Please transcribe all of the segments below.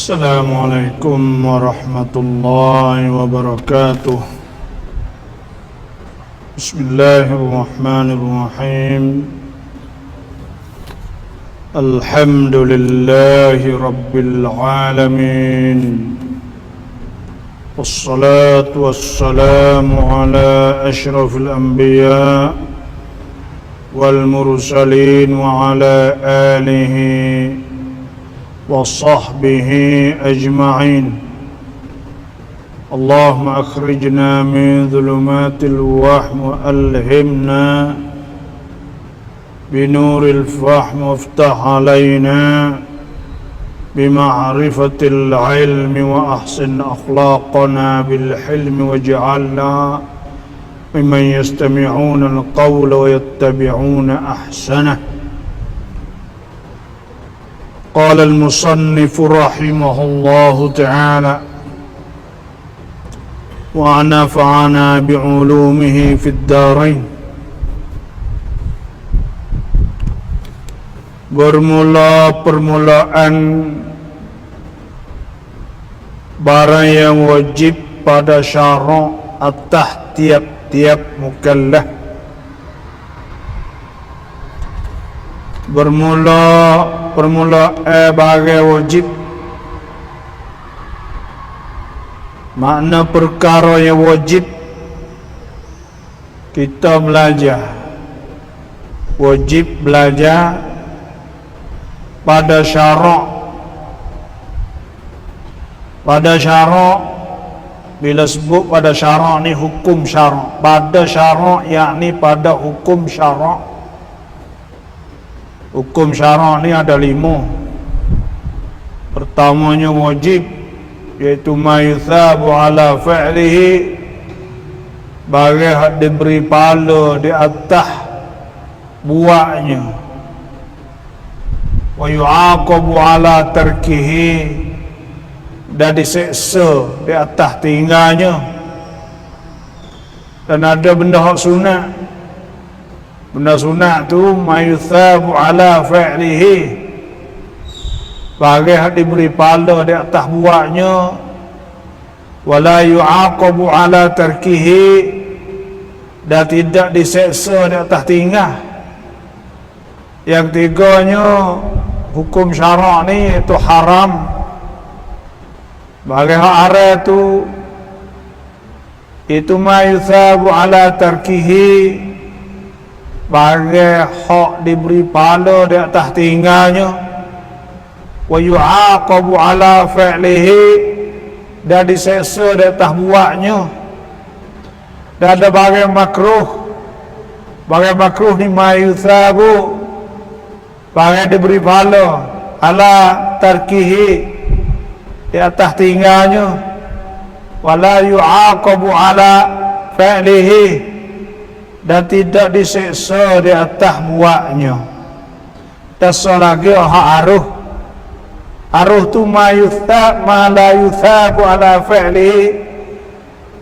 السلام عليكم ورحمة الله وبركاته. بسم الله الرحمن الرحيم. الحمد لله رب العالمين، والصلاة والسلام على أشرف الأنبياء والمرسلين وعلى آله وصحبه أجمعين. اللهم أخرجنا من ظلمات الوهم وألهمنا بنور الفهم، وافتح علينا بمعرفة العلم، وأحسن أخلاقنا بالحلم، واجعلنا ممن يستمعون القول ويتبعون أحسنه. قال المصنف رحمه الله تعالى: ونفعنا بعلومه في الدارين. Bermula permulaan barang yang wajib pada syarak atas tiap-tiap mukallaf. Permulaan barang wajib, makna perkara yang wajib kita belajar. Wajib belajar pada syarak. Pada syarak, bila sebut pada syarak ni hukum syarak. Pada syarak yakni pada hukum syarak. Hukum syarak ni ada 5. Pertamanya wajib, iaitu ma yuthabu ala fi'lihi, bagi hak diberi pahala di atas buatnya. Wa yu'aqabu ala tarkihi, dan diseksa di atas tinggalnya. Dan ada benda hak sunat. Benda sunat tu ma yuthabu ala fi'lihi, bagi hak diberi pahala di atas buatnya. Wala yu'aqabu ala tarkihi, dan tidak diseksa di atas tinggal. Yang tiganya hukum syarak ni itu haram. Bagi hak haram tu, itu ma yuthabu ala tarkihi, bagi hak diberi pahala di atas tinggalnya. Wa yu'aqabu ala fi'lihi, dan diseksa di atas buatnya. Dan ada bagi makruh. Bagi makruh ni ma yuthabu, bagi diberi pahala ala tarkihi, di atas tinggalnya. Wala yu'aqabu ala fi'lihi, dan tidak diseksa di atas buatnya. Dan selagi hak aruh. Aruh tu ma la yuthabu ala fi'lihi,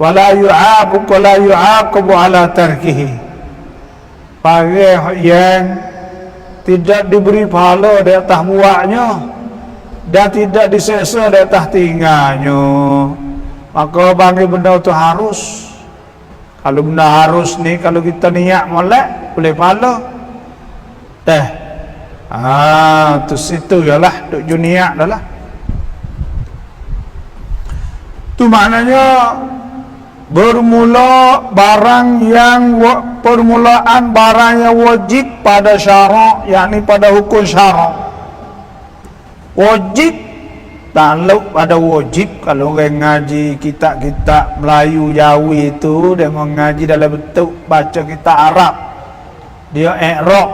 wala yu'aqabu ala tarkihi, bagi yang tidak diberi pahala di atas buatnya dan tidak diseksa di atas tinggalnya. Maka bagi benda itu harus. Kalau benda harus ni, kalau kita niat molek boleh pahala. Tu situ ialah duk niat dah lah. Tu maknanya bermula barang yang permulaan barang yang wajib pada syarak, yakni pada hukum syarak. Wajib, takluk pada wajib. Kalau orang ngaji kitab-kitab Melayu Jawi itu, dia mengaji dalam bentuk baca kitab Arab, dia i'rab,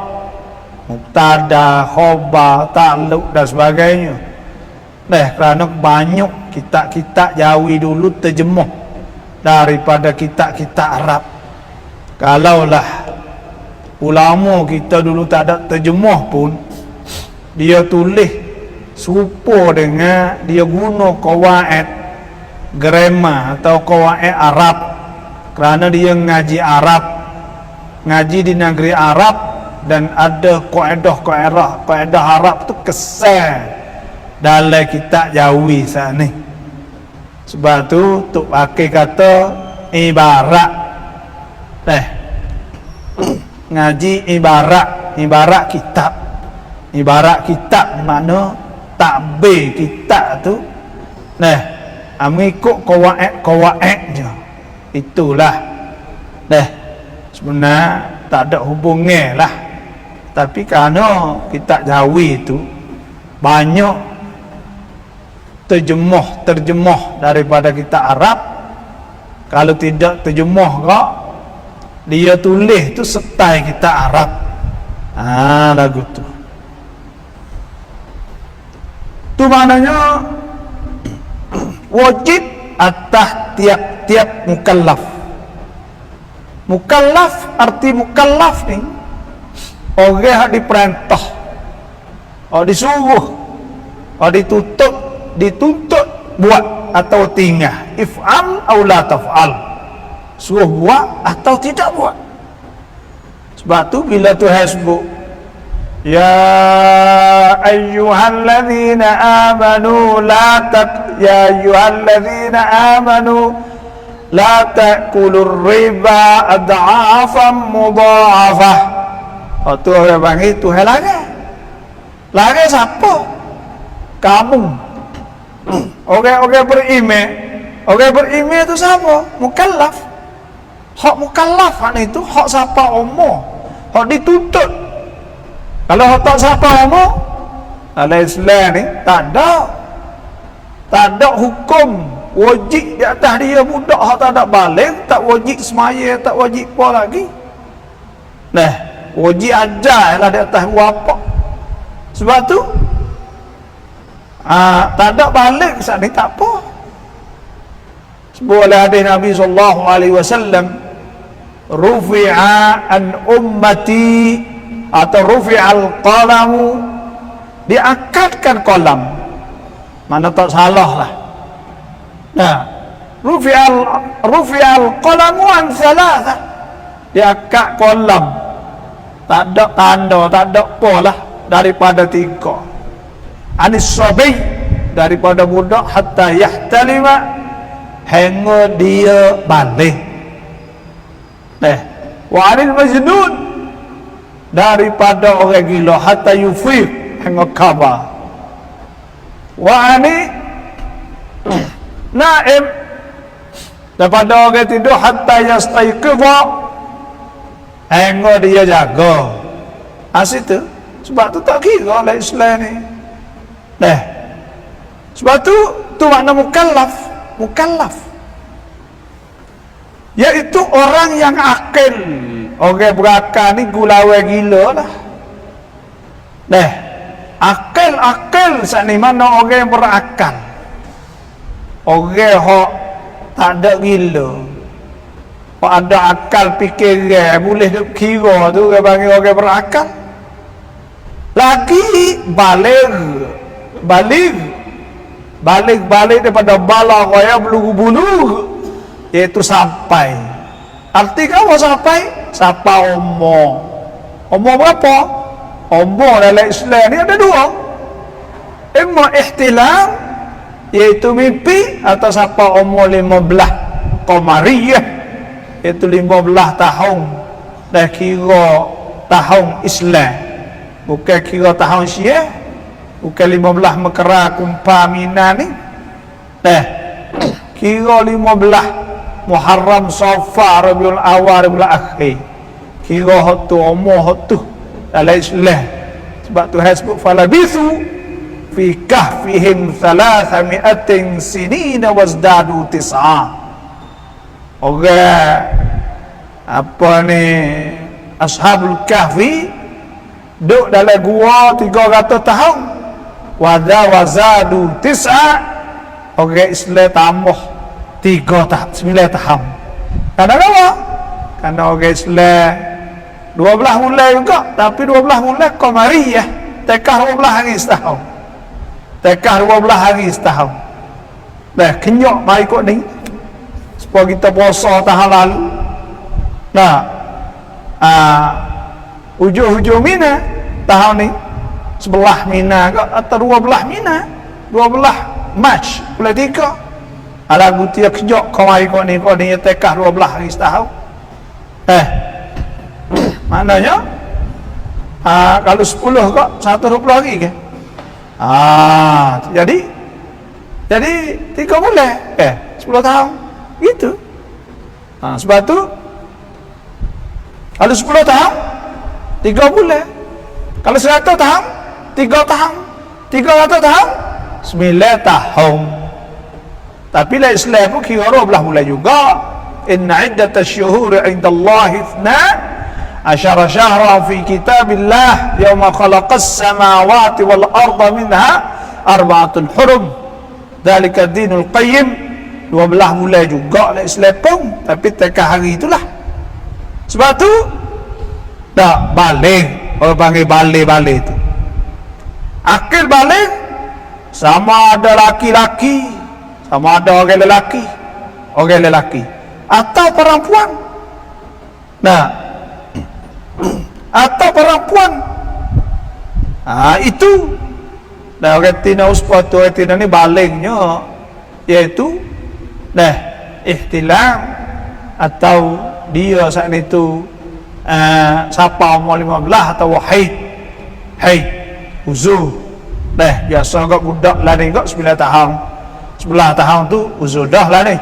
mubtada, khabar, takluk dan sebagainya. Kerana banyak kitab-kitab Jawi dulu terjemuh daripada kitab-kitab Arab. Kalaulah ulama kita dulu tak ada terjemuh pun, dia tulis serupa dengan dia guna qawaid grammar atau qawaid Arab. Kerana dia ngaji Arab, ngaji di negeri Arab, dan ada kaedah Arab tu kesal dalam kitab Jawi sana. Sebab tu tuk pakai kata ibarat. Ngaji ibarat kitab. Ibarat kitab mana takbir kitab tu. Mengikut kawaid je. Itulah. Sebenarnya tak ada hubungan lah. Tapi kerana kitab Jawi tu banyak terjemah daripada kitab Arab. Kalau tidak terjemah kok, dia tulis tu setai kitab Arab. Lagu tu. Tu maknanya wajib atas tiap-tiap mukallaf. Mukallaf, arti mukallaf ni orang yang diperintah, orang disuruh, orang dituntut buat atau tinggal. If'al atau la taf'al, suruh buat atau tidak buat. Sebab tu bila Tuhan sebut ya ayyuhalladzina amanu ya ayyuhalladzina amanu la ta'kulur riba ad'afan mudha'afah. Tu orang panggil Tuhan larang siapa? Kamu. Orang beriman. Orang beriman tu siapa? Mukallaf. Hak mukallaf itu hak siapa umur, hak dituntut. Kalau hak tak siapa umur, dalam Islam ni tak ada hukum wajib di atas dia budak hak tak ada balik, tak wajib semaya, tak wajib apa lagi. Wajib ajar lah di atas bapa. Sebab tu tak ada balik saat ni tak apa. Sebab oleh hadis Nabi SAW, rufi'a an ummati atau rufi'al qalamu, diangkatkan kolam. Mana tak salah lah. Rufi'al qalamu an thalatha, diangkat kolam. Tak ada tanda, tak ada apa lah daripada 3. Anis sabi, daripada budak hatta yahtalima, hingga dia balik. Wa anil majnun, daripada orang gila hatta yufiq, hingga khabar. Wa ani naim, daripada orang tidur hatta yastayqidha, hingga dia jaga. Situ. Sebab tu tak kira oleh Islam ni. Sebab tu makna mukallaf, iaitu orang yang akil. Orang berakal ni gulawan gila lah. Akil saat ni mana orang yang berakal. Orang yang tak ada gila, hak ada akal fikiran, boleh duk kira tu orang panggil orang berakal. Lagi balik daripada balagh ya bulugh, iaitu sampai. Arti kamu sampai umur berapa? Umur dalam Islam ni ada 2. Imma ihtilam, iaitu mimpi, atau sampai umur 15 qamariyah, iaitu 15 tahun. Dah kira tahun Islam, bukan kira tahun Syiah, bukan 15 Mekera Kumpa Mina ni. Kira 15 Muharram Safar Rabiul Awal Rabiul Akhir. Kira tu umur tu dalam Islam. Sebab tu hasbuk falabithu fi kahfihim 300 sinina wazdadu 9. Orang apa ni Ashabul Kahfi duduk dalam gua 300 tahun. Wazadu 9. Orang Islam tambah 9 tahun. Kenapa? Kerana orang Islam 12 bulan juga, tapi 12 bulan qamariyah, tekah 12 hari setahun. Tekah 12 hari setahun. Kenyok mai ikut ni supaya kita puasa tahun lalu. Hujung-hujung Mina tahun ni, sebelah Mina ke atau 12 Mina, 12 Mac bulan 3 lagu dia kejok kau mari kau ni tekah 12 hari setahun. Maknanya kalau 10 kok 120 hari ke? Jadi 3 bulan 10 tahun gitu. Sebab tu kalau 10 tahun 3 bulan, kalau 100 tahun 3 tahun, 300 tahun 9 tahun. Tapi lah Islam pun kira 12 bulan juga. Inna iddatash syuhuri 'indallahi 12 syahra fi kitabillah yawma khalaqas samawati wal arda minha arba'atul hurum. Dzalika dinul qayyim. 12 bulan juga lah Islam pun, tapi tekah hari itulah. Sebab tu dah balik, orang panggil balik tu. Akil balik sama ada laki-laki, sama ada orang lelaki atau perempuan. Atau perempuan. Itu dah orang tina usbah tu, orang tina ni baliknya iaitu ihtilam, atau dia saat itu siapa umur 15 atau haid uzur. Biasa kok budak lah ni kok 9 tahun 11 tahun tu uzur dah lah ni.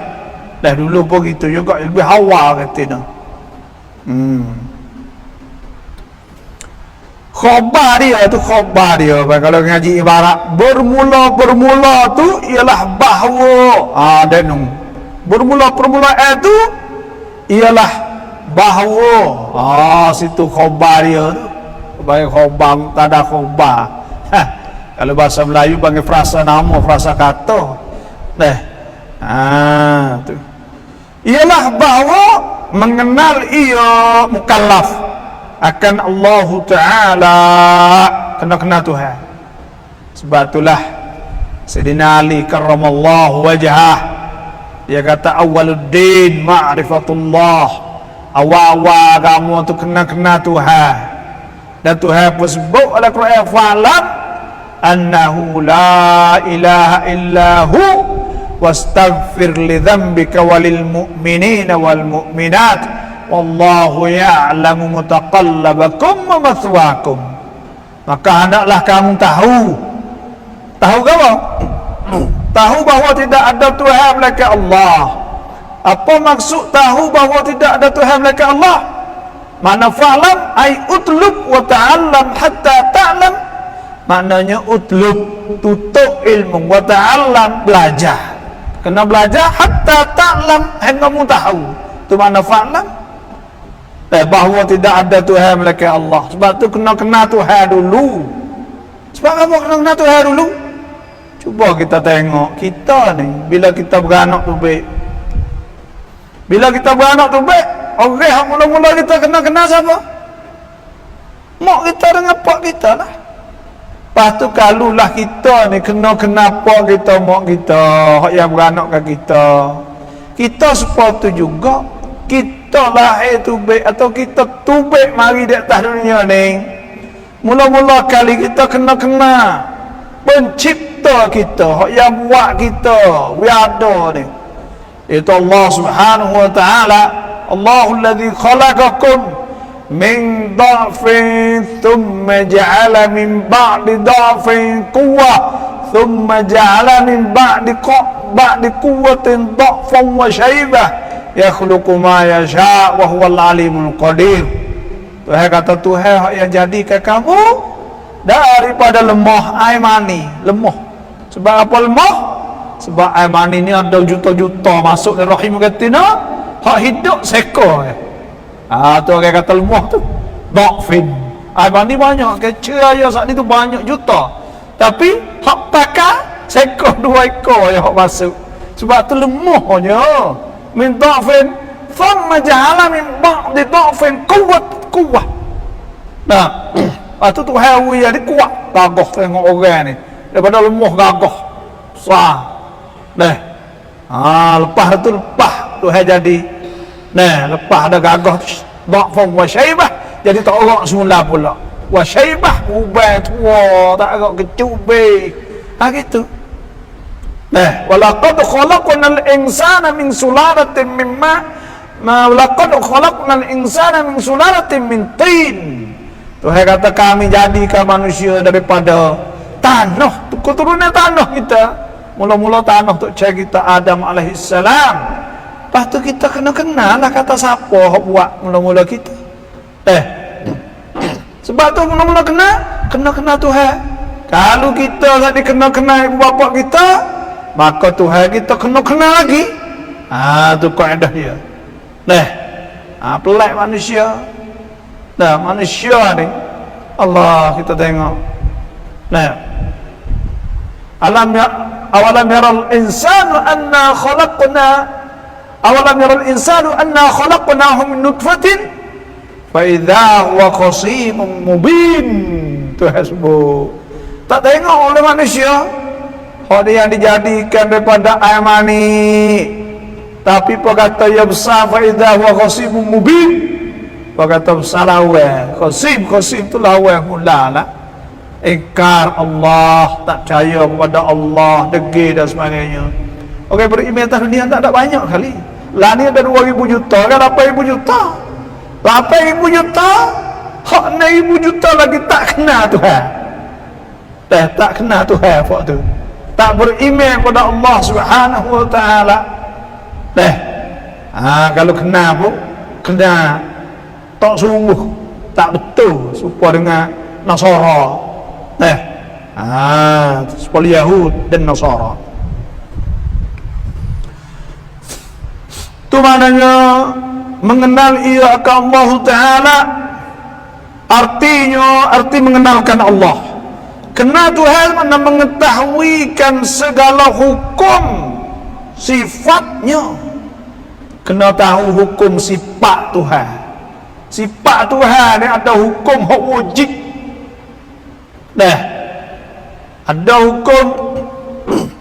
Dulu pun gitu juga, lebih awal kata khobar dia kalau ngaji ibarat bermula tu ialah bahawa bermula itu ialah bahawa situ khobar dia tu panggil khobar, tak ada khobar. Kalau bahasa Melayu panggil frasa nama, frasa kata. Tu ialah bahawa mengenal ia mukallaf akan Allah Ta'ala, kena Tuhan. Sebab itulah Sayyidina Ali karramallahu wajhah, dia kata awwaluddin ma'rifatullah, awal-awal kamu tu kena Tuhan. Dan Tuhan pun sebut dalam Quran, fa'lam annahu la ilaha illahu wastaghfir li dhanbika walil mu'minina wal mu'minat wallahu ya'lamu mutaqallabakum wa mathwaakum. Maka hendaklah kamu tahu apa? Tahu bahawa tidak ada Tuhan melainkan Allah. Apa maksud tahu bahawa tidak ada Tuhan melainkan Allah? Makna fa'lam ay utlub wa ta'allam hatta ta'lam. Maknanya utlub, tutup ilmu, wa ta'allam, belajar. Kena belajar hatta ta'lam, hingga kamu tahu. Itu makna fa'lam. Bahawa tidak ada Tuhan melainkan Allah. Sebab tu kena Tuhan dulu. Sebab apa kena Tuhan dulu? Cuba kita tengok kita ni, bila kita beranak tu baik. Orang yang mula-mula kita kena siapa? Mak kita dengan pak kita lah. Lepas tu kalulah kita ni kena pak kita, mak kita, yang beranak kat kita. Kita sepatu juga. Kita lahir tubik atau kita tubik mari di atas dunia ni, mula-mula kali kita kena pencipta kita, yang buat kita wiada ni, itu Allah Subhanahu wa ta'ala. Allahul ladzi khalaqakum min dha'fin thumma ja'ala min ba'di dha'fin quwwah thumma ja'ala min ba'di quwwatin dha'fan wa shaybah yakhluqu ma yasha' wa huwal alimul qadir. Tuhan kata, Tuhan yang jadikan kamu daripada lemah air mani. Lemah. Sebab apa lemah? Sebab air mani ni ada juta-juta masuk dalam rahim katina, hak hidup sekor. Tu orang kata lemah tu. Dha'fin. Air mani banyak, kecil aja saat ni tu banyak juta. Tapi hak pakar sekor 2 ekor yang hak masuk. Sebab tu lemahnya. Min dha'fin thumma ja'ala min ba'di dha'fin quwwah. Lepas tu Tuhan jadi kuat, gagah tengok orang ni. Daripada lemah gagah. Lepas Tuhan jadi lepas ada gagah dha'fan wa syaibah, jadi tak orang semula pula. Wa syaibah ubah tua, tak agak kecubik. Gitu. walaqad khalaqnal insana min sulalatin min walaqad khalaqnal insana min sulalatin min tin. Tuhan kata kami jadikan manusia daripada tanah, keturunan tanah kita. Mula-mula tanah tu cari kita Adam alaihissalam. Lepas tu kita kena kenal lah kata siapa buat mula-mula kita. Sebab tu mula-mula kena Tuhan. Kalau kita tak dikenal ibu bapa kita, maka Tuhan kita kena kenal lagi. Tu kaedah dia. Pelik manusia. Manusia ni Allah kita tengok. Awalam yaral insanu anna khalaqnahu min nutfatin fa idza huwa khasimun mubin. Tuhan sebut. Tak tengok oleh manusia dia yang dijadikan daripada air mani, tapi kata ya besar fa idza huwa khasimun mubin. Kata besar lawan khasim tu lawan mulalah. Ingkar Allah, tak percaya kepada Allah, degil dan sebagainya. Orang beriman atas dunia tak ada banyak kali. Lah ni ada 2,000 juta kan, 8,000 juta. 8,000 juta. Hak 6,000 juta lagi tak kenal Tuhan. Tak kenal Tuhan apa tu. Tak beriman kepada Allah Subhanahu wa taala. Kalau kenal pun kena tak sungguh, tak betul serupa dengan Nasara. Seperti Yahud dan Nasara. Itu maknanya mengenal ia akan Allah Ta'ala. Arti mengenalkan Allah. Kenal Tuhan mana mengetahuikan segala hukum sifatnya. Kena tahu hukum sifat Tuhan. Sifat Tuhan ni ada hukum hak wajib. Ada hukum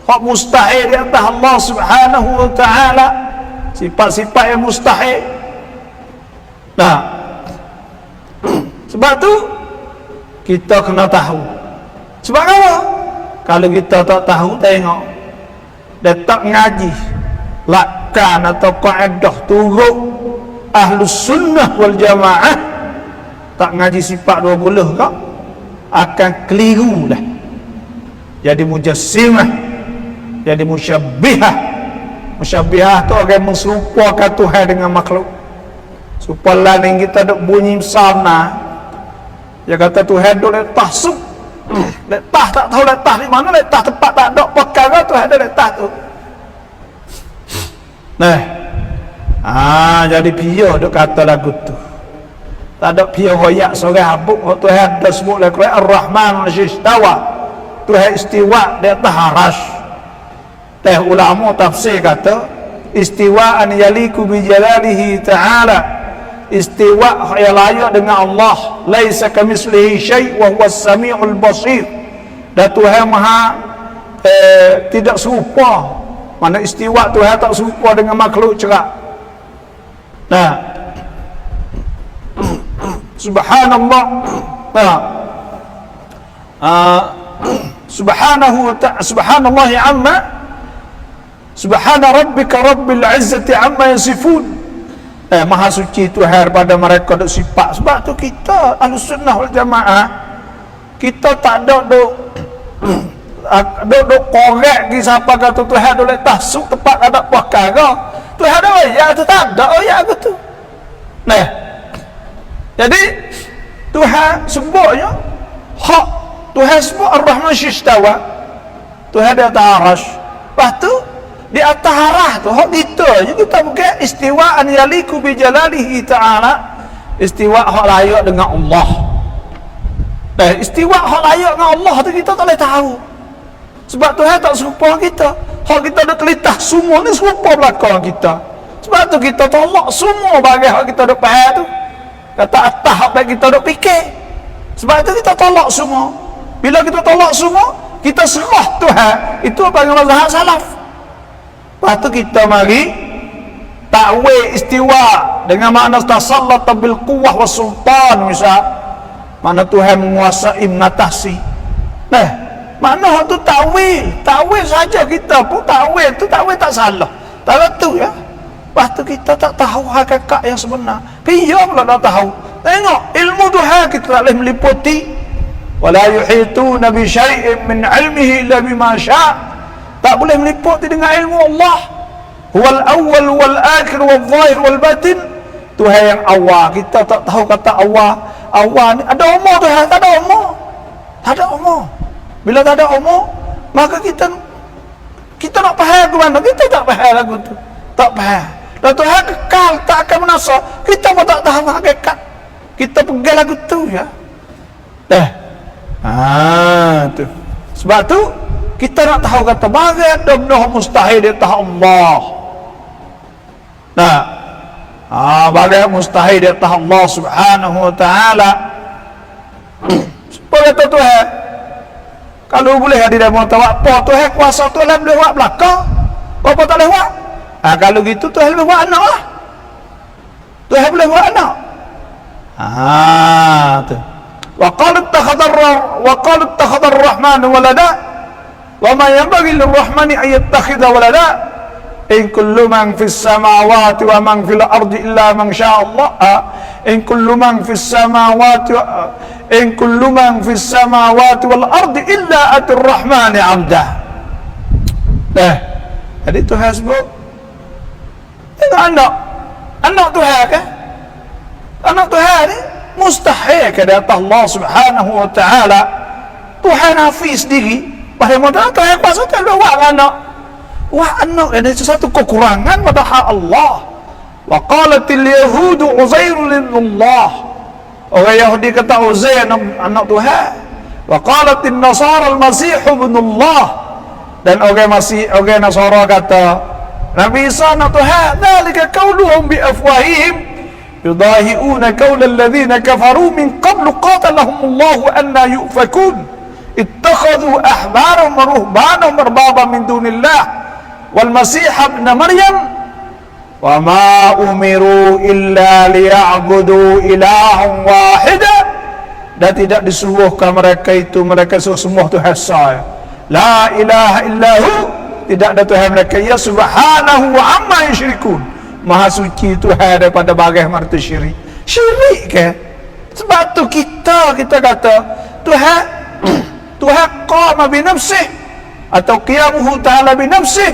hak mustahil di atas Allah Subhanahu wa taala. Sifat-sifat yang mustahil. Sebab tu kita kena tahu. Sebab apa? Kalau kita tak tahu, tengok dia tak ngaji lakan atau kaedah turut Ahlus Sunnah wal Jamaah, tak ngaji sifat 20 kak, akan keliru lah. Jadi mujassimah, jadi musyabbihah. Musyabbihah tu orang menserupakan Tuhan dengan makhluk. Supaya yang kita duk bunyi sana, dia kata Tuhan duk letah suk. Letah tak tahu letah di mana, letah tempat tak ada perkara Tuhan ada letah tu. Jadi pia duk kata lagu tu. Tak ada pia royak seorang habuk Tuhan dah sebut lagu Ar-Rahman al-Istawa. Tuhan istiwa di atas arash. Ulama tafsir kata istiwa an yaliku bi jalalihi ta'ala, istiwa yang layak dengan Allah, laisa kamislihi syai' wa huwas samiul basir. Dan Tuhan maha tidak serupa. Mana istiwa Tuhan tak serupa dengan makhluk cerak. Subhanallah. Subhanallah amma subhana rabbika rabbil izzati amma yasifun. Maha suci Tuhan pada mereka duk sifat. Sebab tu kita Ahlus Sunnah wal Jamaah, kita tak ada duk korek di siapa kata Tuhan duk letak suk tempat ada perkara. Tuhan ada ayat tu tak ada ayat tu. Jadi Tuhan sebutnya hak Tuhan sebut Ar-Rahman Istawa. Tuhan di atas arash. Lepas tu di atas arah tu hak kita je kita bukan istiwa an yaliku bi jalalihi ta'ala, istiwa hak layak dengan Allah. Istiwa hak layak dengan Allah tu kita tak boleh tahu. Sebab Tuhan tak serupa kita. Hak kita dah telitah semua ni serupa belakang kita. Sebab tu kita tolak semua bagi hak kita duk faham tu. Kata atas hak baik kita duk fikir. Sebab tu kita tolak semua. Bila kita tolak semua, kita serah Tuhan. Itu apa yang mazhab salaf. Lepas tu kita mari takwil istiwa dengan makna tasallata bil quwwah was sultan, misal mana Tuhan menguasai, mengatasi. Mana tu takwil saja kita pun takwil tak salah. Tak betul ya. Lepas tu kita tak tahu hakikat yang sebenar. Dia pula tak tahu. Tengok ilmu Tuhan kita tak boleh meliputi. Wala yuhituna bi syai'in min 'ilmihi illa bima syaa'. Tak boleh meliputi dengan ilmu Allah. Huwal awwal wal akhir wal zahir wal batin. Tuhan yang awal, kita tak tahu kata awal. Awal ni ada umur Tuhan, tak ada umur. Tak ada umur. Bila tak ada umur, maka kita nak faham ke mana? Kita tak faham lagu tu. Tak faham. Dan Tuhan kekal, tak akan menasah. Kita pun tak tahu hakikat. Kita pegang lagu tu ya. Tu. Sebab tu kita nak tahu kata bagaimana benda mustahil di atas Allah. Bagaimana mustahil di atas Allah Subhanahu wa taala. Supaya kata Tuhan, kalau boleh hadir dalam tawak apa Tuhan kuasa Tuhan boleh buat belakang. Apa tak boleh buat? Kalau gitu Tuhan boleh buat anak lah. Tuhan boleh buat anak. Tu. Wa qala ittakhadha ar-rahman walada wa ma yanbaghi lir-rahmani an yattakhidha walada in kullu man fis samawati wa man fil ardi illa man syaa Allah. In kullu man fis samawati wal ardi illa atir-rahmani 'abda. Jadi Tuhan sebut anak Tuhan kan? Anak Tuhan ni mustahil ke atas Allah Subhanahu wa taala. Tuhan hafiz diri bagaimana Tuhan kuasa Tuhan buat anak. Wah, anak ini sesuatu kekurangan pada hak Allah. Wa qalatil yahudu Uzair ibnullah. Orang Yahudi kata Uzair anak Tuhan. Wa qalatin nasara al-masih ibnullah. Dan orang Nasara kata Nabi Isa anak Tuhan. Dzalika qauluhum bi afwahihim yudahi'una qawla alladhina kafaru min qablu qatalahumullahu anna yufakun ittakhadhu ahbarahum wa ruhbanahum arbaban min dunillah wal masih ibn maryam wa ma umiru illa liya'budu ilahan wahida. Dan tidak disuruhkan mereka suruh semua Tuhan saya, la ilaha illahu, tidak ada Tuhan mereka, ya subhanahu wa amma yusyrikun, maha suci Tuhan daripada bagai martu syirik. Syirik ke? Sebab tu kita kata Tuhan qama bi nafsih atau qiyamuhu ta'ala bi nafsih.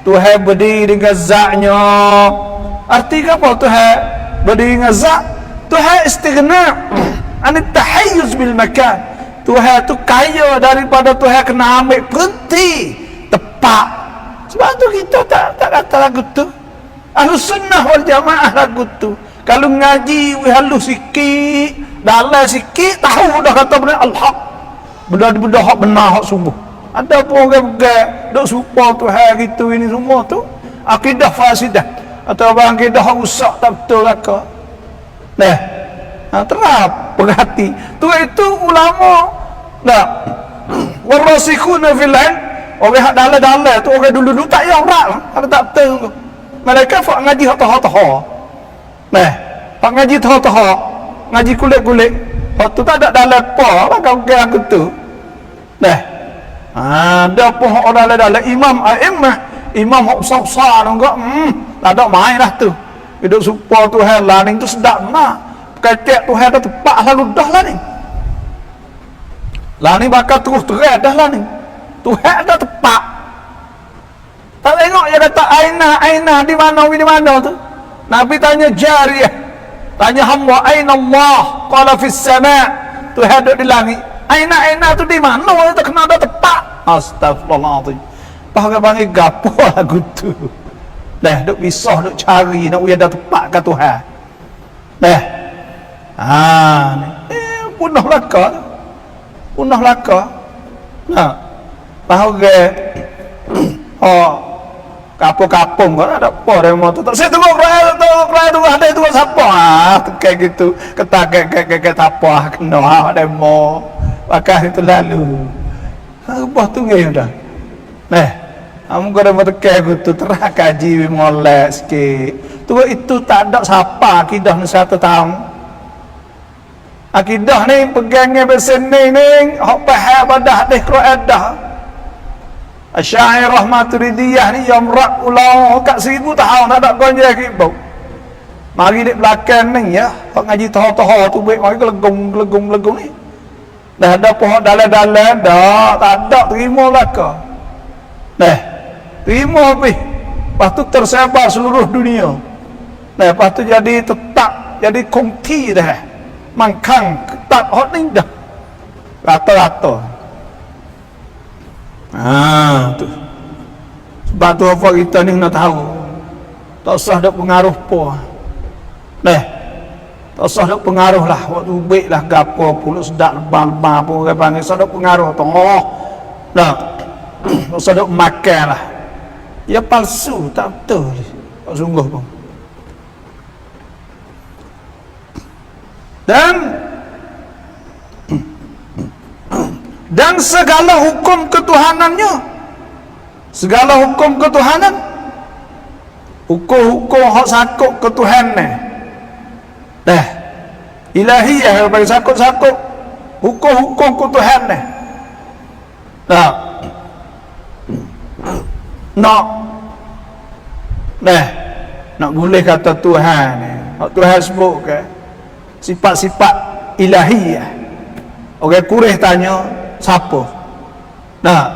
Tuhan berdiri dengan zatnya. Arti apa Tuhan berdiri dengan zat? Tuhan istighna anit tahayyuz bil makan. Tuhan tu kaya daripada Tuhan kena ambil berhenti tepat. Sebab tu kita tak kata lagu tu. Ahlus sunnah wal jamaah lagu tu. Kalau ngaji halus sikit, dalam sikit, tahu dah kata benar al-haq. Benda hak benar, hak sungguh. Ada pun orang pegang dok supaya Tuhan gitu ini semua tu akidah fasidah atau akidah hak rusak tak betul laka. Terap perhati. Tu itu ulama. Warasikhuna fil ilm. Orang hak dalam tu orang dulu tak payah rak. Ada tak betul. Mereka fak ngaji hak taha-taha. Pak ngaji taha-taha, ngaji kulit-kulit. Hak tu tak ada dalam apa kau kira aku tu. Ada pun orang dalam imam a'immah, imam hak besar-besar enggak, tak ada main dah tu. Hidup supaya Tuhan laning tu sedap nah. Kecek Tuhan dah tepat lalu dah laning. Laning bakal terus terat dah laning. Tuhan dah tepat. Tak tengok dia kata aina di mana tu. Nabi tanya Jariyah, tanya hamba aina Allah, qala fis sama'. Tuhan duduk di langit. Aina tu di mana? Tak kena dah tepat. Astagfirullahaladzim. Bahagia panggil gapo lagu tu. Duk pisah, duk cari nak dah tepat ke Tuhan. Punah laka. Bahagia kapung kan ada apa demo tu. Tak saya tunggu kerana tu ada tu siapa? Kayak gitu. Ketak apa kena demo. Pakai itu lalu. Apa tu ngeh dah. Kamu kena bertekai gitu terah kaji molek sikit. Tu itu tak ada siapa akidah ni 1 tahun. Akidah ni pegangnya besen ni hak faham pada hadis Quran dah. Asy'ariyah Maturidiyah ni yang rak ulang kat 1000 tahun tak ada gonjang kibau. Mari dek belakang ni ya, hak ngaji tahu-tahu tu baik mari gelegung ni. Dah ada pohon dalam-dalam dah, tak ada terima belaka. Nah, terima habis. Lepas tu tersebar seluruh dunia. Nah, lepas tu jadi tetap, jadi kongti dah. Mangkang, ketat, hot ni dah. Rata-rata. Tu. Sebab tu apa kita ni nak tahu. Tak usah ada pengaruh pun. Nah, tak usah ada pengaruh lah. Waktu baik lah gapo pun sedap lebah-lebah pun orang panggil. Tak usah ada pengaruh. Dah. Tak usah ada makan lah. Ya palsu, tak betul. Tak sungguh pun. Dan segala hukum ketuhanannya, segala hukum ketuhanan, hukum-hukum hak sakut ketuhanan dah ilahiyah bagi sakut-sakut hukum-hukum ketuhanan dah nak boleh kata Tuhan ni hak Tuhan sebut ke sifat-sifat ilahiyah. Orang Quraisy tanya siapa? Nah,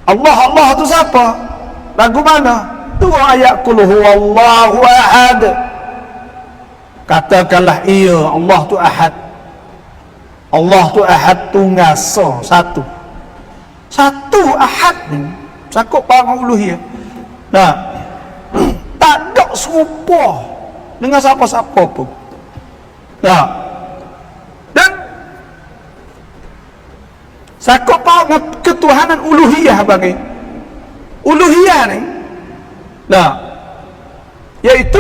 Allah tu siapa? Lagu mana? Tu ayat qul huwallahu ahad. Katakanlah iya, Allah tu ahad. Allah tu ahad, tunggal satu. Satu ahad ni sakut para uluhiyah. Nah, tak ada serupa dengan siapa-siapa pun. Nah, dan sakut para ketuhanan uluhiyah bagi uluhiyah ni. Nah, iaitu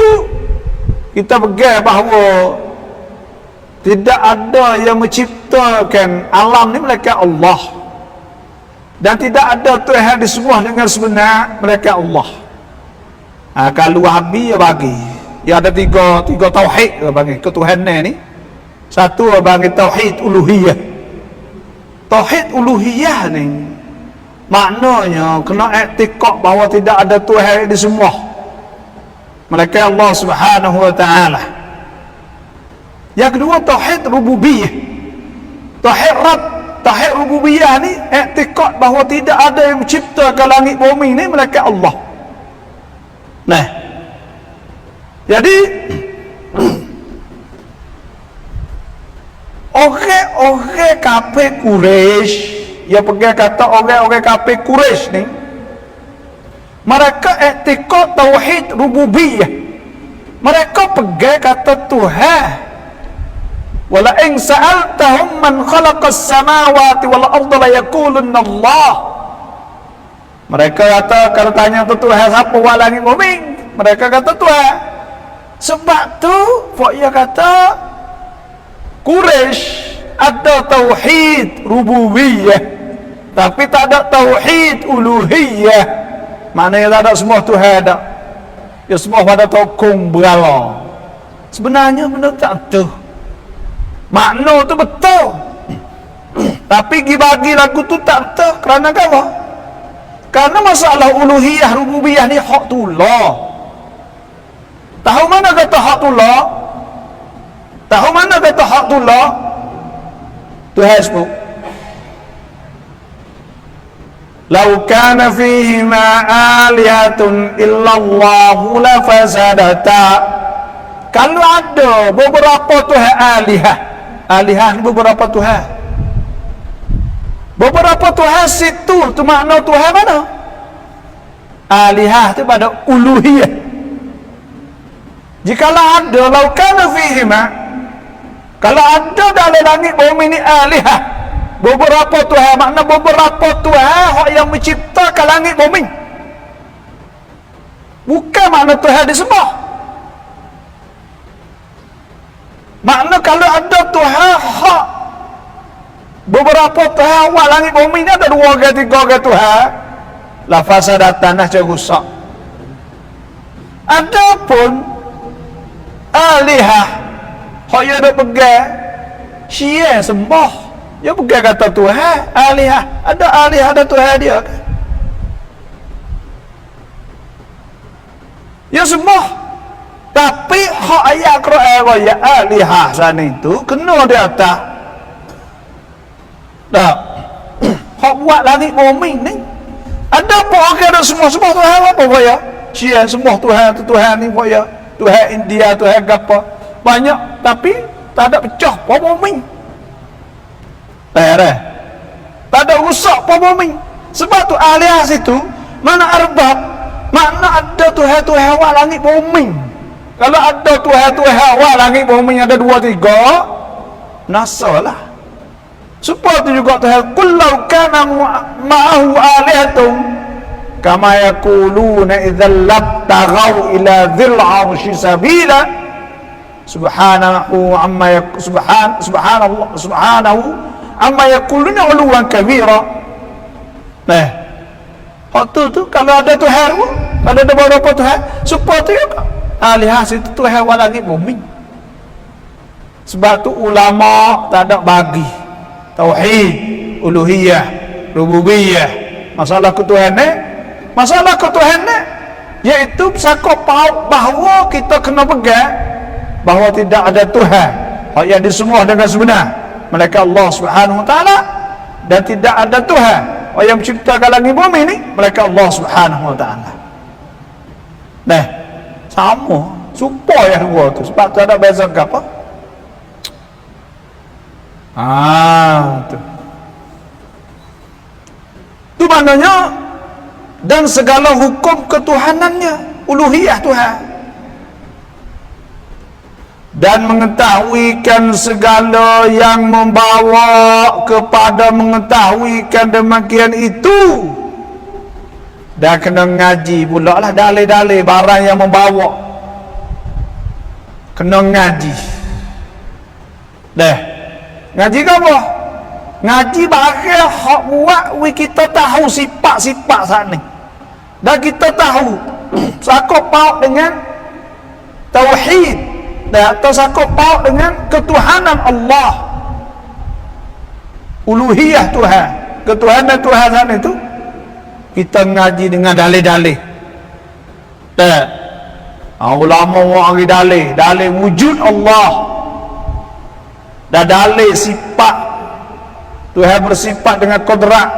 kita pegang bahawa tidak ada yang menciptakan alam ni melainkan Allah, dan tidak ada Tuhan disembah dengan sebenar melainkan Allah. Kalau Wahabi ya bagi ya ada tiga tauhid bagi ketuhanan ni. Satu bagi tauhid uluhiyah. Tauhid uluhiyah ni maknanya kena i'tiqad bahawa tidak ada Tuhan disembah melainkan Allah Subhanahu wa taala. Yang kedua tauhid rububiyah. Tauhid Rabb, tauhid rububiyah ni i'tiqad bahawa tidak ada yang menciptakan langit bumi ni melainkan Allah. Nah, jadi orang kafir Quraisy, yang pegang kata orang kafir Quraisy ni, mereka i'tiqad tauhid rububiyah. Mereka pegang kata Tuhan. Wala in sa'altahum man khalaqas samawati wal arda la yaqulunna Allah. Mereka kata kalau tanya tu Tuhan siapa buat langit bumi, mereka kata Tuhan. Sebab tu dia kata Quraisy ada tauhid rububiyah tapi tak ada tauhid uluhiyah. Maknanya tak ada semua Tuhan ada. Ya semua pada tokong berala. Sebenarnya benda tak betul. Makna tu betul. Tapi bagi lagu tu tak betul. Kerana apa? Karena masalah uluhiyah rububiyah ni hak tullah. Tahu mana kata hak tullah? Tahu mana kata hak tullah? Tuhan sebut Lau kana fihima alihatun illallahu lafasadata. Kalau ada beberapa Tuhan alihah. Alihah ni beberapa Tuhan. Beberapa Tuhan situ tu makna Tuhan mana? Alihah tu pada uluhiyah. Jikalau ada lau kana fihima, kalau ada dalam langit bumi ni alihah, beberapa Tuhan, makna beberapa Tuhan yang menciptakan langit bumi. Bukan makna Tuhan disembah. Makna kalau ada Tuhan hak, beberapa Tuhan awal langit bumi ni ada 2 ke 3 ke Tuhan, la fasadat tanah jadi rusak. Adapun alihah hak yang ada pegang Syiah sembah. Dia bukan kata Tuhan, alihah. Ada alihah, ada Tuhan dia kan. Dia sembah. Tapi hak ayat Quran raya alihah sana itu kena di atas. Dah. Hak buat langit bumi ni. Ada apa orang ada semua Tuhan apa raya? Syiah sembah Tuhan tu Tuhan ni raya. Tuhan India, Tuhan apa? Banyak tapi tak ada pecah apa bumi. Tak ada rusak apa bumi. Sebab tu alihah situ mana arbab, makna ada Tuhan awak langit bumi. Kalau ada Tuhan awak langit bumi ada 2 3 nasalah. Supaya tu juga Tuhan kullau kana ma'ahu alihatun kama yaquluna idzal labtaghaw ila dzil 'arsy sabila subhanahu amma yaquluna 'uluwan kabira. Nah, waktu tu kalau ada Tuhan, kalau ada beberapa Tuhan, supaya tu juga alihah itu Tuhan awak langit bumi. Sebab tu ulama tak ada bagi tauhid, uluhiyah, rububiyah, masalah ketuhanan, iaitu sakop bahawa kita kena pegang bahawa tidak ada Tuhan yang disembah dengan sebenar melainkan Allah Subhanahu wa taala, dan tidak ada Tuhan yang menciptakan langit bumi ni melainkan Allah Subhanahu wa taala. Nah, sama supaya dua tu sebab tu ada beza ke apa? Tu maknanya, dan segala hukum ketuhanannya, uluhiyah Tuhan, dan mengetahuikan segala yang membawa kepada mengetahuikan demikian itu. Dan kena ngaji pula lah dalil-dalil barang yang membawa, kena ngaji. Ngaji ke apa? Ngaji barang hak buat kita tahu sifat-sifat saat ni, dan kita tahu sakop paut dengan tauhid, atau sakop paut dengan ketuhanan Allah, uluhiyah Tuhan, ketuhanan Tuhan sana itu kita ngaji dengan dalil-dalil. Ulama wari dalil wujud Allah, dan dalil sifat Tuhan bersifat dengan kodrat,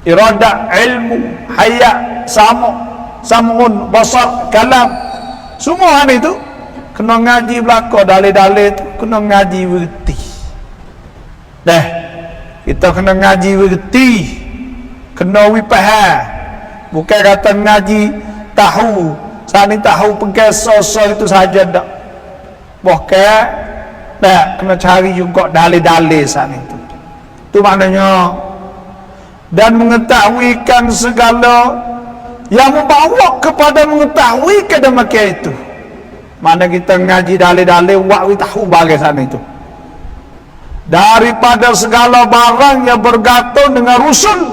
iradat, ilmu, hayat, samun, basar, kalam, semua hal itu kena ngaji belaka. Dalil-dalil itu kena ngaji berti. Kita kena ngaji berti, kena faham. Bukan kata ngaji tahu, sani tahu pengkesoso itu saja tak. Bukan. Kena cari juga dalil-dalil saat itu. Itu maknanya, dan mengetahuikan segala yang membawa kepada mengetahui kedemikian itu. Mana kita ngaji dalil-dalil wak tahu bagai sana itu. Daripada segala barang yang bergantung dengan rusul.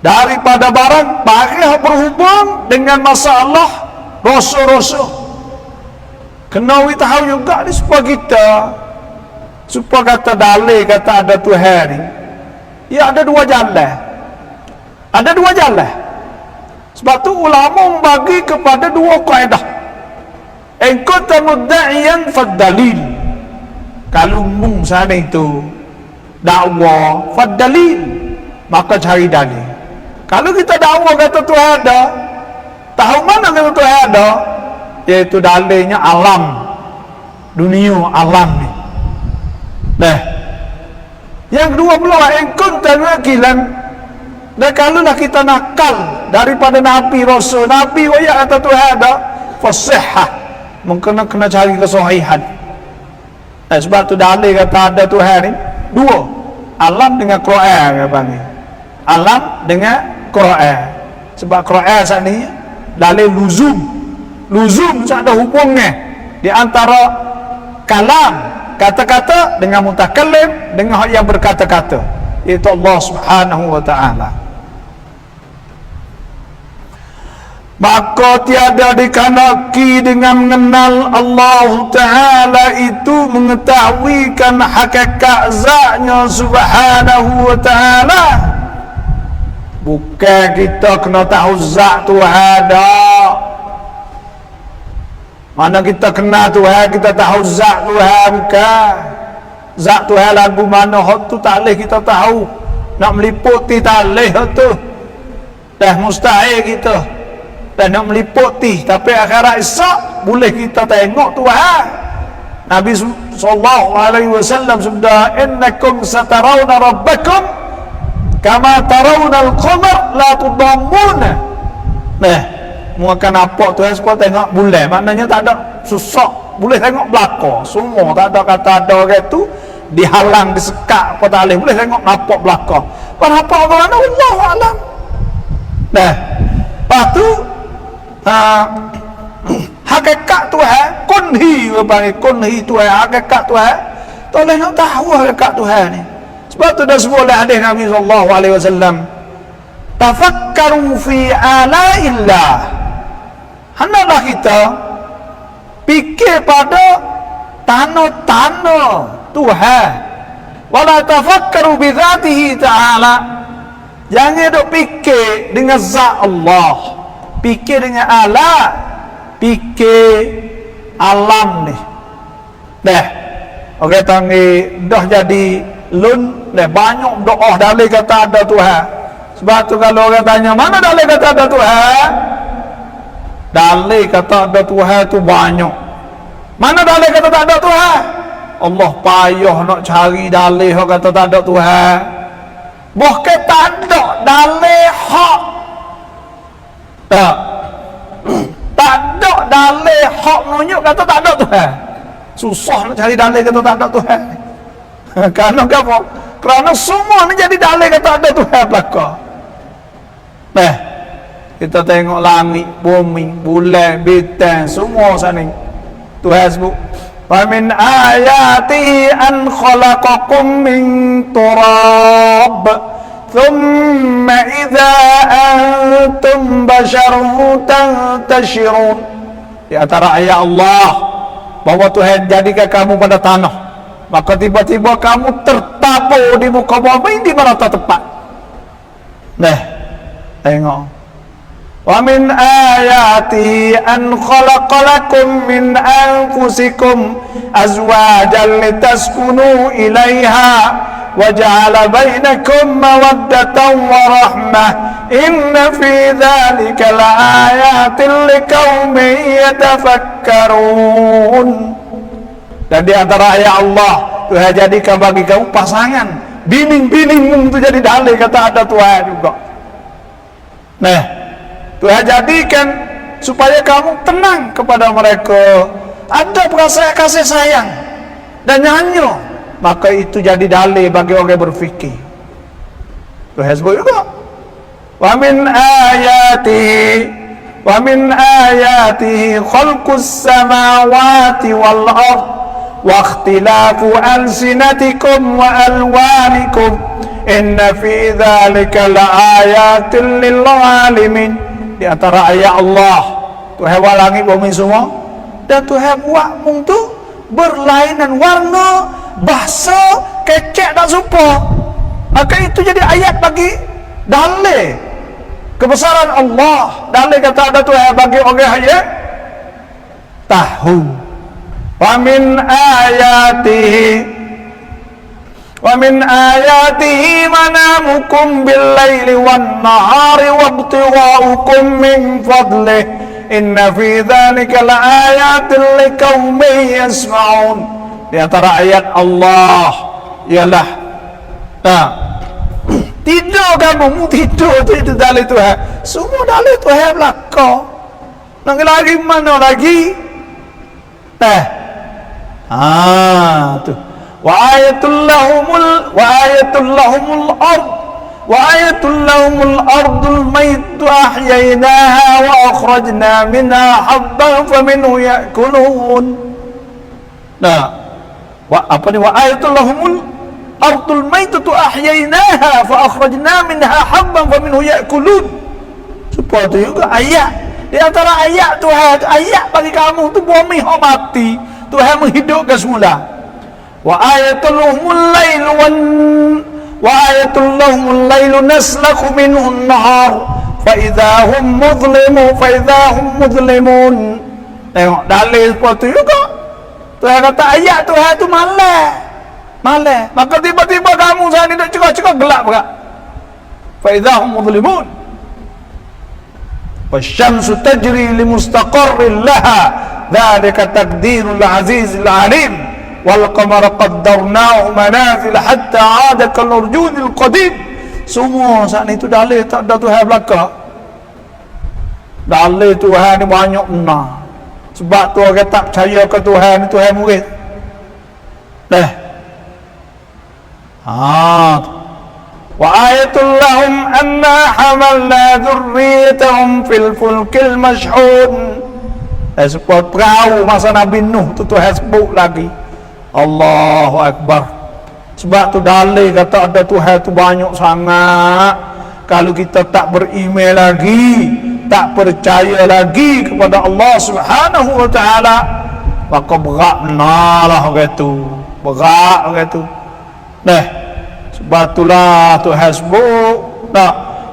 Daripada barang yang berhubung dengan masalah rasul-rasul. Kena tahu juga ni supaya kita, supaya kata dalil kata ada Tuhan ni, ya ada 2 jalan. Ada 2 jalan. Sebab tu ulama membagi kepada 2 kaedah. In kunta mudda'iyan fad-dalil. Kalau mung sana itu dakwah fad-dalil, maka cari dalil. Kalau kita dakwah kata Tuhan ada, tahu mana kata Tuhan ada? Iaitu dalilnya alam dunia, alam ni. Yang kedua pula engkau tanakilan. Dan kalaulah kita nakal daripada Nabi Rasul, Nabi waya kata Tuhan ada, fasihah, mungkin kena cari kesahihan. Sebab tu dalil kata ada Tuhan ni 2, alam dengan Quran apa ni? Alam dengan Quran. Sebab Quran saat ni dalil luzum tak ada hubungnya di antara kalam, kata-kata, dengan mutakallim, dengan yang berkata-kata, iaitu Allah Subhanahu wa taala. maka tiada dikanaki dengan mengenal Allah Ta'ala itu mengetahuikan hakikat zatnya subhanahu wa ta'ala. Bukan kita kena tahu zat Tuhan dah. Mana kita kenal Tuhan, kita tahu zat Tuhan, bukan. Zat Tuhan lagu mana hot tu tak boleh kita tahu. Nak meliputi tak boleh hot tu. Dah mustahil kita. Dan nak meliputi, tapi akhirat esok boleh kita tengok Tuhan. Nabi sallallahu alaihi wasallam sabda, innakum satarawna rabbakum kama tarawna al-qamar la tudammuna. Nah, mu akan nampak Tuhan seperti tengok bulan. Maknanya tak ada susah, boleh tengok belakang. Semua tak ada kata ada orang tu dihalang, disekat apa tak boleh. Boleh tengok nampak belakang. Apa mana Allah alam. Nah, lepas tu hakikat Tuhan, kunhi, panggil kunhi Tuhan, hakikat Tuhan. Toleh nak tahu hakikat Tuhan ni. Sebab tu dah sebut oleh hadis Nabi sallallahu alaihi wasallam, tafakkaru fi alaillah. Hendaklah kita fikir pada tanah-tanah Tuhan. Wala tafakkaru bi dzatihi ta'ala. Jangan duk fikir dengan zat Allah. Fikir dengan alat, fikir alam ni. Dah, orang tangi dah jadi lun, dah banyak doa dalil kata ada Tuhan. Sebab tu kalau orang tanya mana dalil kata ada Tuhan, dalil kata ada Tuhan tu banyak. Mana dalil kata tak ada Tuhan? Allah payah nak cari dalil kata tak ada Tuhan. Bukan tak ada dalil hak. Tak ada dalil hak menunjuk kata tak ada Tuhan. Susah nak cari dalil kata tak ada Tuhan. Kerana apa? Kerana semua ni jadi dalil kata ada Tuhan belakang. Nah, kita tengok langit, bumi, bulan, bintang, semua sana Tuhan sebut, wa min ayatihi an khalaqakum min turab thumma idza antum basharun tantashirun. Di antara ayat Allah bahawa Tuhan jadikan kamu pada tanah, maka tiba-tiba kamu tertabur di muka bumi di mana tempat. Nah, tengok. Wa min ayatihi an khalaqalakum min anfusikum azwajan litaskunu ilaiha wa ja'ala bainakum mawaddatan wa rahmah inna fi dhalika laayatin liqaumin yatafakkarun. Dan di antara ayat Allah, Tuhan jadikan bagi kamu pasangan, bini-bini itu jadi dalil kata ada Tuhan juga. Nah, Tuhan jadikan supaya kamu tenang kepada mereka, ada perasaan kasih sayang dan nyanyi, maka itu jadi dalil bagi orang berfikir. Tuhan sebut juga, wa min ayatihi khalqus samawati wal ard wa ikhtilafu alsinatikum wa alwanikum inna fi dhalika laayatin lil alamin. Di antara ayat Allah, Tuhan buat langit bumi semua, dan Tuhan buat mung tu berlainan warna, bahasa, kecek dan serupa. Maka itu jadi ayat bagi dalil kebesaran Allah. Dalil kata ada Tuhan bagi orang ayat tahu. Wa min ayatihi manamukum bil-laili wan-nahari wabtigha'ukum min fadlih inna fi dhalika laayatin liqaumin yasma'un. Di antara ayat Allah ialah tidur kamu tidur itu dalil Tuhan. Semua dalil Tuhan belakang. Nak lagi mana lagi? Tu wa ayatul lahumul ardul maytu ahyaynaha wa akhrajna minha habban faminhu ya'kulun. Wa ayatul lahumul ardul maytu ahyaynaha fa akhrajna minha habban faminhu ya'kulun. Supaya itu juga ayat. Di antara ayat Tuhan, ayat bagi kamu tu bumi hok mati, Tuhan menghidupkan semula. Wa ayatul lahumul lailu wa ayatul lahumul lailu naslakhu minhu an-nahar fa idza hum mudlimun. Tengok dalil seperti juga. Tuhan kata ayat Tuhan tu malam. Maka tiba-tiba kamu sana ni duk cekak-cekak gelap pula. Fa idza hum mudlimun. Wasyamsu tajri li mustaqarrin laha dzalika taqdirul azizil alim wal qamara qaddarnahu manazil hatta 'ada kal urjunil qadim. Semua saat itu dalil tak ada Tuhan belaka. Dalil Tuhan ni banyak benar. Sebab tu orang tak percaya ke Tuhan ni Tuhan murid. Wa ayatul lahum anna hamalna dhurriyyatahum fil fulkil mashhun. Sebab perahu masa Nabi Nuh tu Tuhan sebut lagi. Allahu Akbar. Sebab tu dalil kata ada Tuhan tu banyak sangat. Kalau kita tak beriman lagi, tak percaya lagi kepada Allah Subhanahu wa taala, maka berat benalah orang tu. Berat orang tu. Sebab itulah Tuhan sebut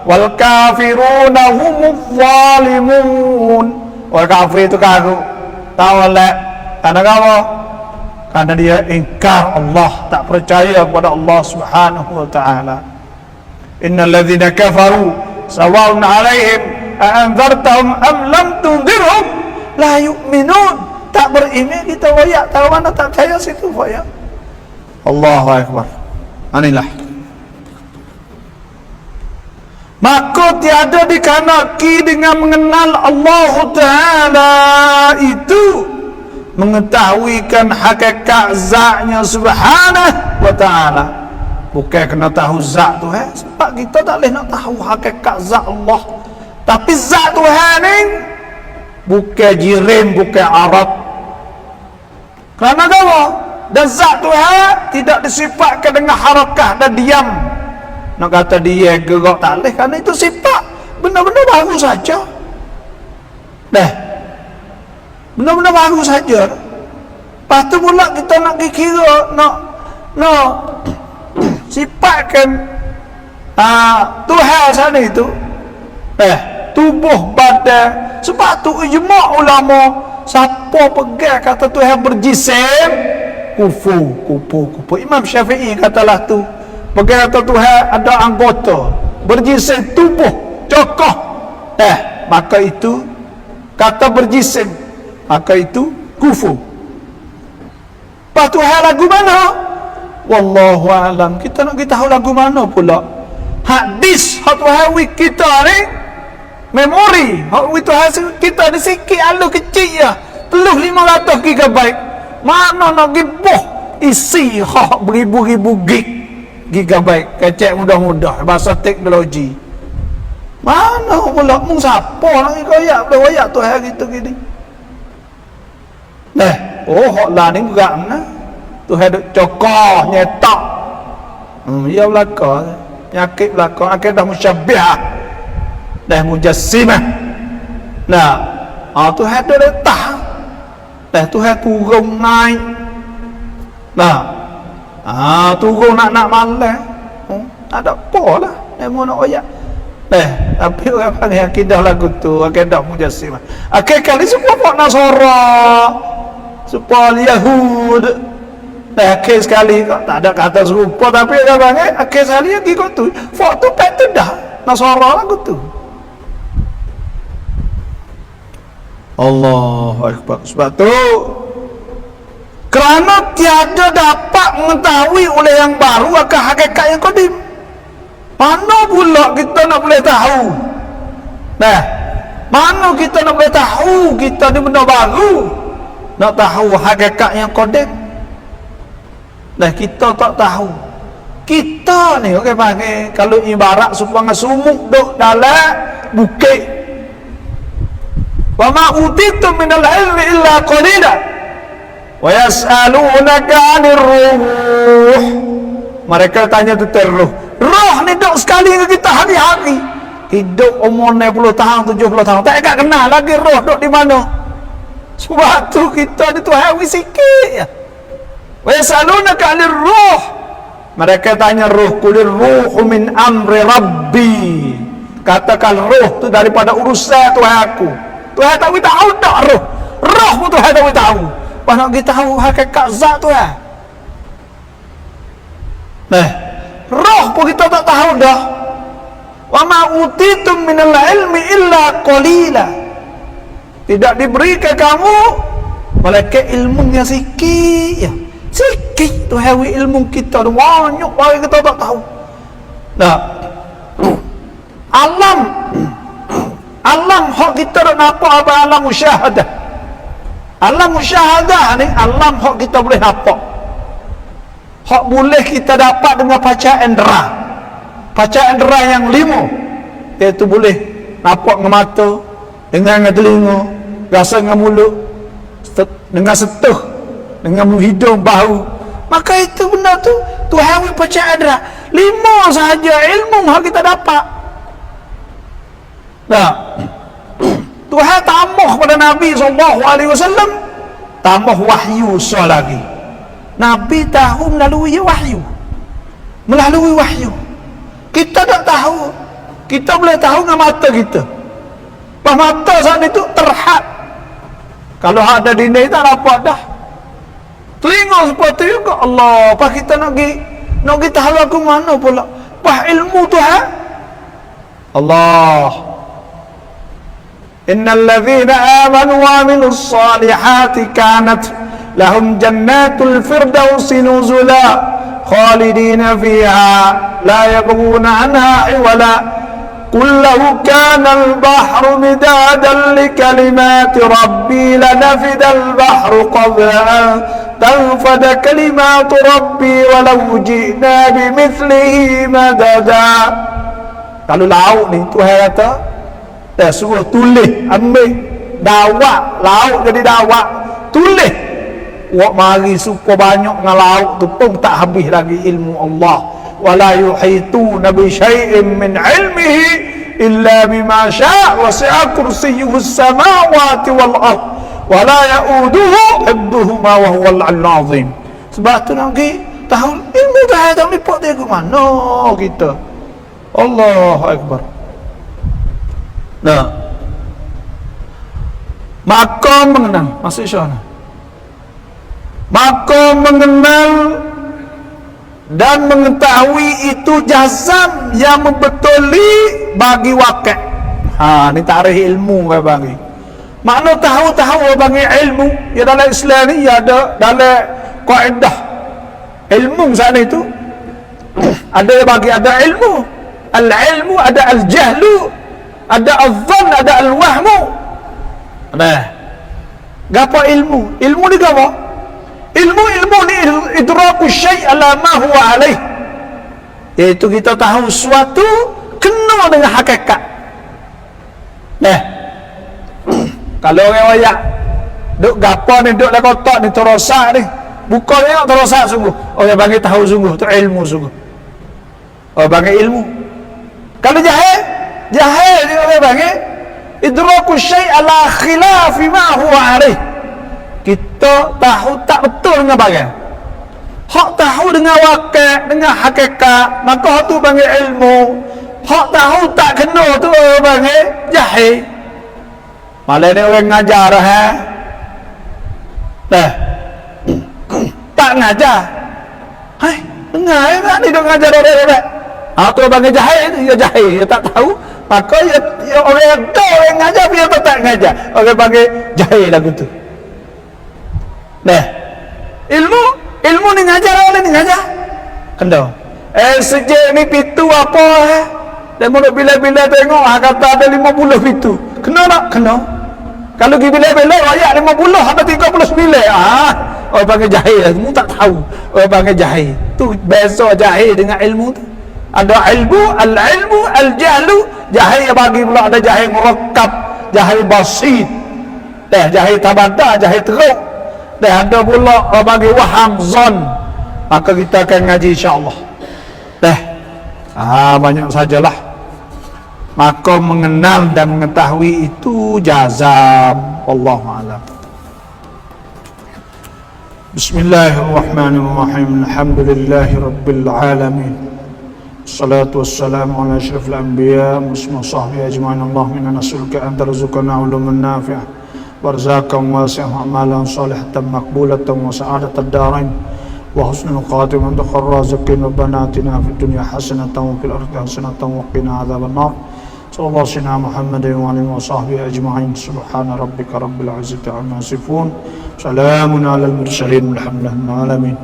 wal kafiruna humuz zalimun. Orang kafir itu kafir. Tahu tak? Karena apa? Karena dia ingkar Allah, tak percaya kepada Allah Subhanahu wa taala. Innal ladzina kafaru sawa'un 'alaihim a anzartahum am lam tunzirhum la yu'minun. Tak beriman kita wayak tahu mana tak percaya situ wayak. Allahu Akbar. Anilah. Maka tiada dikanaki dengan mengenal Allah Ta'ala itu mengetahuikan hakikat zatnya Subhanahu wa ta'ala. Bukan kena tahu zat Tuhan, sebab kita tak boleh nak tahu hakikat zat Allah. Tapi zat Tuhan ni bukan jirim, bukan Arab. Kerana apa? Dan zat Tuhan tidak disifatkan dengan harakah dan diam. Nak kata dia gerak tak boleh, kerana itu sifat benda-benda baru saja. Benda-benda baru saja. Lepas tu pula kita nak kira nak sifatkan Tuhan sana itu tubuh badan. Sebab tu ijma' ulama, siapa pegang kata Tuhan berjisim, kufu. Imam Syafi'i katalah tu, pegang kata Tuhan ada anggota berjisim tubuh cokoh, maka itu kata berjisim, maka itu kufu. Lepas Tuhan lagu mana? Wallahu alam. Kita nak tahu lagu mana pula? Hadis hak Tuhan kita ni memori hak Tuhan kita ni sikit alu kecil ya, 500 GB. Mana nak gibuh isi hak beribu-ribu gigabyte kecek mudah-mudah bahasa teknologi. Mana pula mung siapa nak koyak boleh wayak Tuhan gitu gini. Hak lah ni berat nah. Tuhan duk cokoh nyetak. Ya belaka penyakit belaka akidah musyabbihah dah mujassimah. Tuhan ada letak. Tuhan turun naik. Turun nak malam. Tak ada apa lah. Mau nak oyak. Tapi orang panggil akidah lagu tu, akidah mujassimah. Kali semua pak Nasara, supaya Yahud. Akhir sekali kok tak ada kata serupa, tapi dia panggil akhir sekali lagi kok tu. Fak tu pek tu dah Nasara lagu tu. Allahu Akbar. Sebab tu kerana tiada dapat mengetahui oleh yang baru akan hakikat yang qadim. Mana pula kita nak boleh tahu? Mana kita nak boleh tahu kita ni benda baru? Nak tahu hakikat yang qadim? Kita tak tahu. Kita ni orang panggil kalau ibarat supaya sumuk duk dalam bukit. Wa ma utitum minal ilmi illa qalila. Wa yas'alunaka 'anir ruh. Mereka tanya tentang roh. Roh ni duk sekali dengan kita hari-hari. hidup umur 60 tahun 70 tahun tak agak kenal lagi roh duduk di mana. Sebab tu kita ni Tuhan sikit ya. Wa yasalunaka 'anil ruh, mereka tanya ruh, kulir ruhu min amri rabbi, katakan roh tu daripada urusan Tuhan aku. Tuhan tak tahu tak roh, roh pun Tuhan tak tahu. Pas nak kita tahu hakikat zat Tuhan. Nah, roh pun kita tak tahu dah. Wa ma utitum minal ilmi illa qalila, tidak diberikan kamu malaikat ilmu yang sikit ya. Sikit tu hawi ilmu kita banyak bagi kita tak tahu. Nah, alam hak kita nak nampak apa? Alam musyahadah. Alam musyahadah ni alam hak kita boleh nampak, hak boleh kita dapat dengan panca indera. Panca indera yang 5, iaitu boleh nampak dengan mata, dengar dengan telinga, rasa dengan mulut, dengan setuh, dengan hidung, bahu. Maka itu benda tu Tuhan panca indera 5 sahaja ilmu yang kita dapat. Nah, Tuhan tambah pada Nabi SAW, tambah wahyu lagi. Nabi tahu melalui wahyu, kita tak tahu. Kita boleh tahu dengan mata kita. Pas mata saat itu terhad, kalau ada di ni tak dapat dah. Telinga seperti juga Allah. Pas kita nak pergi tahu aku mana pula. Pas ilmu Tuhan Allah. Innal ladzina amanu wa amilus salihati kanat lahum jannatul firdausi nuzula khalidina fiha la yabghuna anha iwala. قل لو كان البحر مدادا لكلمات ربي لنفد البحر قبل أن تنفد كلمات ربي ولو جئنا بمثله مددا. Kalau lauk ni Tuhan kata dah suruh tulis, ambil dawak lauk jadi dawak, tulis wak mari supaya banyak dengan lauk tu pun tak habis lagi ilmu Allah. ولا يحيطون بشيء من علمه إلا بما شاء وسع كرسيه السماوات والأرض ولا يؤوده حفظهما وهو العلي العظيم. Sebab tu nak pergi tahu ilmu Tuhan tak lipat dia ke mana kita. Allahu Akbar. Nah, maka mengenal maksud syarah, maka mengenal dan mengetahui itu jazam yang membetuli bagi wakil. Ni tarikh ilmu kau bagi. Makna tahu bagi ilmu ya dalam Islam ni ya ada dalam kaedah ilmu sana itu ada bagi ada ilmu. Al-ilmu ada al-jahlu, ada al-dhann, ada al-wahmu. Nah, gapo ilmu? Ilmu ni gapo? Ilmu ni idraku syai' ala ma huwa alaih, iaitu kita tahu sesuatu kena dengan hakikat. Nah, kalau orang wayak duk gapo ni duk dalam kotak ni terosak ni, buka tengok terosak sungguh, orang bagi tahu sungguh tu ilmu sungguh. Oh bagi ilmu. Kalau jahil dia orang bagi idraku syai' ala khilafi ma huwa alaih. Kita tahu tak betul dengan bagian, hak tahu dengan wakil, dengan hakikat, maka hak tu panggil ilmu. Hak tahu tak kena tu panggil jahil. Malah ni orang ngajar tak ngajar. Dengar tak ni dok ngajar orang-orang. Tu panggil jahil, dia jahil, dia tak tahu. Maka orang tu orang ngajar dia tak ngajar. Orang panggil jahil lagu tu. Nah, ilmu ni ngajar orang ni ngajar. Kena. Sejak ni pintu apa dan mula bila-bila tengok kata ada 50 pintu. Kena tak? Kena. Kalau pergi bila-bila ayat 50 atau 39. Orang panggil jahil, kamu tak tahu. Orang panggil jahil. Tu beza jahil dengan ilmu tu. Ada ilmu, al-ilmu, al-jahlu. Jahil bagi pula ada jahil murakkab, jahil basit. Jahil tabada, jahil teruk. Dan ada pula bagi waham zon. Maka kita akan ngaji insya-Allah. Banyak sajalah. maka mengenal dan mengetahui itu jazam. Wallahu a'lam. Bismillahirrahmanirrahim. Alhamdulillahi rabbil alamin. Salatu wassalamu ala asyrafil anbiya wa sahbihi ajma'in. Allahumma inna nas'aluka an tarzuqana uluman nafi'ah warzakan wasi'ah amalan salihatan maqbulatan wa sa'adatan darain wa husnul khatimah. Rabbana atina fid dunya hasanatan wa fil akhirati hasanatan wa qina adzaban nar. Sallallahu alaihi wasallam Muhammadin wa alihi wa sahbihi ajma'in. Subhana rabbika rabbil izzati amma yasifun. Salamun alal mursalin walhamdulillahi rabbil alamin.